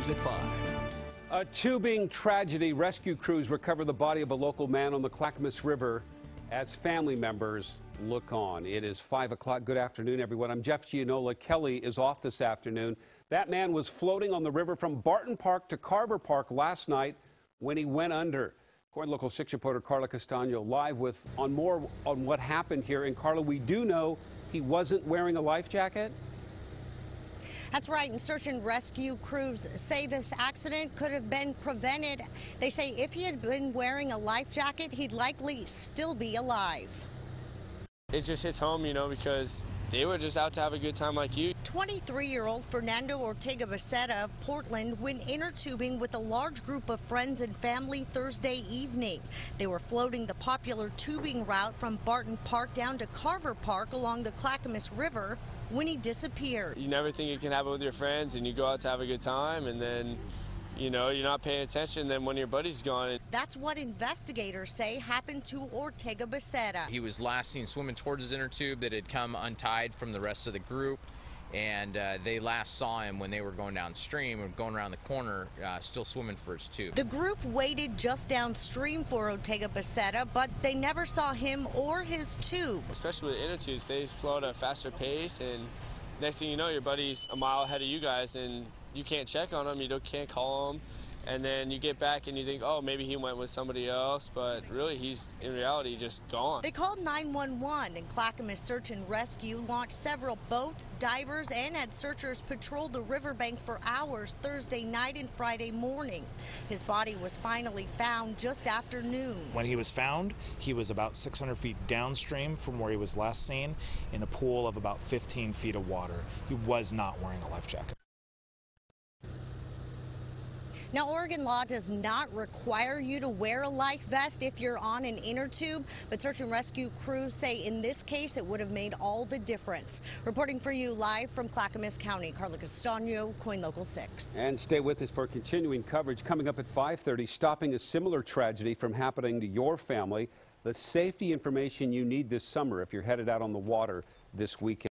News at 5. A tubing tragedy. Rescue crews recover the body of a local man on the Clackamas River as family members look on. It is 5 o'clock. Good afternoon, everyone. I'm Jeff Gianola. Kelly is off this afternoon. That man was floating on the river from Barton Park to Carver Park last night when he went under. According to Local 6 reporter Carla Castano live with more on what happened here. And Carla, we do know he wasn't wearing a life jacket. That's right, and search and rescue crews say this accident could have been prevented. They say if he had been wearing a life jacket, he'd likely still be alive. It just hits home, because they were just out to have a good time like you. 23-year-old Fernando Ortega Becerra of Portland went inner tubing with a large group of friends and family Thursday evening. They were floating the popular tubing route from Barton Park down to Carver Park along the Clackamas River when he disappeared. You never think it can happen with your friends, and you go out to have a good time, and then you're not paying attention, then when your buddy's gone. That's what investigators say happened to Ortega Becerra. He was last seen swimming towards his inner tube that had come untied from the rest of the group, and they last saw him when they were going downstream or going around the corner, still swimming for his tube. The group waited just downstream for Ortega Becerra, but they never saw him or his tube. Especially with inner tubes, they float at a faster pace, and next thing you know, your buddy's a mile ahead of you guys, and you can't check on him, can't call him, and then you get back and you think, oh, maybe he went with somebody else, but really he's in reality just gone. They called 911, and Clackamas Search and Rescue launched several boats, divers, and had searchers patrol the riverbank for hours Thursday night and Friday morning. His body was finally found just after noon. When he was found, he was about 600 feet downstream from where he was last seen in a pool of about 15 feet of water. He was not wearing a life jacket. Now, Oregon law does not require you to wear a life vest if you're on an inner tube, but search and rescue crews say in this case it would have made all the difference. Reporting for you live from Clackamas County, Carla Castano, KOIN Local 6. And stay with us for continuing coverage. Coming up at 5:30, stopping a similar tragedy from happening to your family. The safety information you need this summer if you're headed out on the water this weekend.